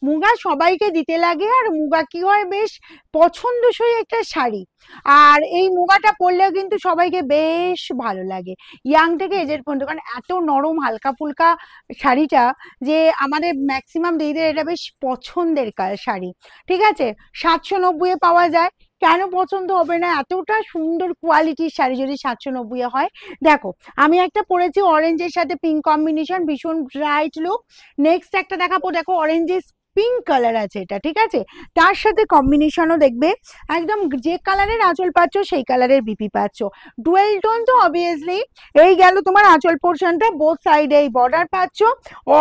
মুগা সবাইকে দিতে লাগে, আর মুগা কি হয় বেশ পছন্দসই একটা শাড়ি। আর এই মুগাটা পরলেও কিন্তু সবাইকে বেশ ভালো লাগে, ইয়াং থেকে এজেড পর্যন্ত, কারণ এত নরম হালকা ফুলকা শাড়িটা যে আমাদের ম্যাক্সিমাম দিদিদের এটা বেশ পছন্দের শাড়ি। ঠিক আছে, 790 পাওয়া যায়, কেন পছন্দ হবে না? এতটা সুন্দর কোয়ালিটির শাড়ি যদি 790 হয়। দেখো আমি একটা পরেছি অরেঞ্জের সাথে পিঙ্ক কম্বিনেশন, ভীষণ ব্রাইট লুক। নেক্সট একটা দেখাবো, দেখো অরেঞ্জের পিঙ্ক কালার আছে এটা, ঠিক আছে, তার সাথে কম্বিনেশনও দেখবে একদম যে কালারের আঁচল পাচ্ছ সেই কালারের বিপি পাচ্ছ, ডুয়েল টোন তো অবভিয়াসলি। এই গেল তোমার আঁচল পোর্শনটা, বোথ সাইডে এই বর্ডার পাচ্ছ,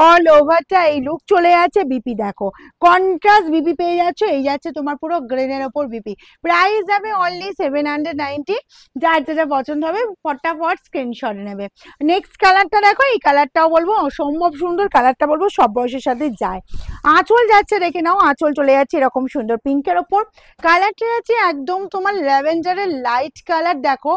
অল ওভারটা এই লুক চলে যাচ্ছে। বিপি দেখো কন্ট্রাস্ট বিপি পেয়ে যাচ্ছ, এই যাচ্ছে তোমার পুরো গ্রেনের ওপর বিপি। প্রাইস যাবে অনলি 790, যার যেটা পছন্দ হবে ফটাফট স্ক্রিনশট নেবে। নেক্সট কালারটা দেখো, এই কালারটাও বলবো অসম্ভব সুন্দর, কালারটা বলবো সব বয়সের সাথে যায়। আঁচল যাচ্ছে দেখে নাও, আঁচল চলে যাচ্ছে এরকম সুন্দর পিঙ্কের ওপর, কালারটা যাচ্ছে একদম তোমার ল্যাভেন্ডারের লাইট কালার। দেখো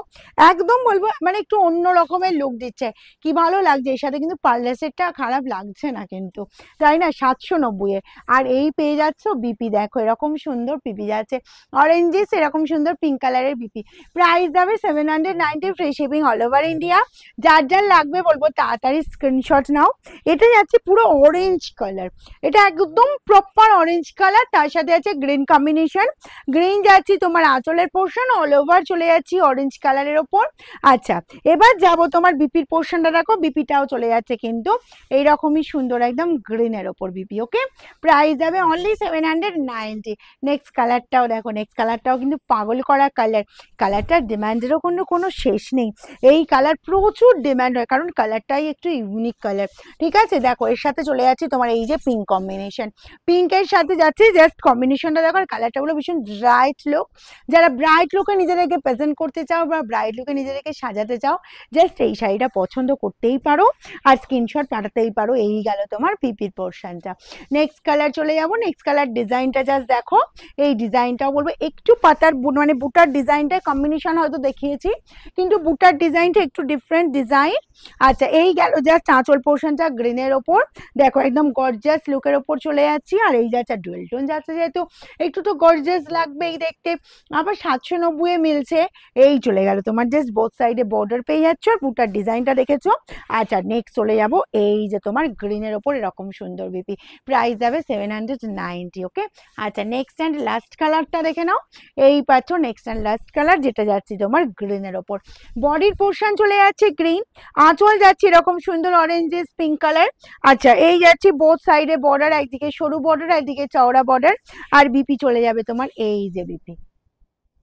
একদম বলবো মানে একটু অন্য রকমের লুক দিচ্ছে, কি ভালো লাগছে। এর সাথে কিন্তু পার্লাসেরটা খারাপ লাগছে না কিন্তু, তাই না? 790 আর এই পেয়ে যাচ্ছ বিপি, দেখো এরকম সুন্দর বিপি যাচ্ছে, অরেঞ্জিস এরকম সুন্দর পিঙ্ক কালারের বিপি। প্রাইস যাবে 790, free shipping all over India. যার যার লাগবে বলবো তাড়াতাড়ি স্ক্রিনশট নাও। এটা যাচ্ছে পুরো অরেঞ্জ কালার, এটা একদম প্রপার অরেঞ্জ কালার, তার সাথে আছে গ্রিন কম্বিনেশন। গ্রিন যাচ্ছি তোমার আঁচলের পোর্শন, অল ওভার চলে যাচ্ছি অরেঞ্জ কালারের ওপর। আচ্ছা এবার যাব তোমার বিপির পোর্শনটা, দেখো বিপিটাও চলে যাচ্ছে কিন্তু এইরকমই সুন্দর একদম গ্রিনের ওপর বিপি। ওকে, প্রাইস যাবে অনলি 790। নেক্সট কালারটাও দেখো, নেক্সট কালারটাও কিন্তু পাগল করা কালার, কালারটার ডিমান্ডেরও কোনো শেষ নেই। এই কালার প্রচুর ডিমান্ড হয়, কারণ কালারটাই একটু ইউনিক কালার। ঠিক আছে, দেখো এর সাথে চলে যাচ্ছে তোমার এই যে পিঙ্ক কম্বিনেশন, পিঙ্কের সাথে যাচ্ছে জাস্ট কম্বিনেশনটা দেখো, আর কালারটা হলো ভীষণ ব্রাইট লুক। যারা ব্রাইট লুকে নিজেদেরকে প্রেজেন্ট করতে চাও বা ব্রাইট লুকে নিজেদেরকে সাজাতে চাও, জাস্ট এই শাড়িটা পছন্দ করতেই পারো আর স্ক্রিনশট পাঠাতেই পারো। এই গেল তোমার পিপির পোর্শনটা। নেক্সট কালার চলে যাবো, নেক্সট কালার ডিজাইনটা জাস্ট দেখো, এই ডিজাইনটাও বলবো একটু পাতার মানে বুটার ডিজাইনটা কম্বিনেশন হয়তো দেখিয়েছি, কিন্তু বুটার ডিজাইনটা একটু ডিফারেন্ট ডিজাইন। আচ্ছা এই গেল জাস্ট আঁচল পোর্শনটা গ্রিনের ওপর, দেখো একদম গর্জিয়াস লুকের ওপর চলে যাচ্ছি। আর এই যাচ্ছে ডুয়েল টোন যাচ্ছে, যেহেতু একটু তো গর্জিয়াস লাগবেই দেখতে, আবার 790 মিলছে। এই চলে গেল তোমার জাস্ট বোথ সাইডে বর্ডার পেয়ে যাচ্ছ, আর বুটার ডিজাইনটা দেখেছো। আচ্ছা নেক্সট চলে যাবো, এই যে তোমার গ্রিনের ওপর এরকম সুন্দর বিপি, প্রাইস যাবে 790। ওকে, আচ্ছা নেক্সট অ্যান্ড লাস্ট কালারটা দেখে নাও, এই পাচ্ছ নেক্সট অ্যান্ড লাস্ট কালার, যেটা যাচ্ছে তোমার গ্রিনের ওপর। বডির পোর্শন চলে যাচ্ছে গ্রিন, আঁচল যাচ্ছে এরকম সুন্দর অরেঞ্জেস পিঙ্ক কালার। আচ্ছা এই যাচ্ছে বোথ সাইডে বর্ডার, একদিকে সরু বর্ডার একদিকে চওড়া বর্ডার, আর বিপি চলে যাবে তোমার এই যে বিপি।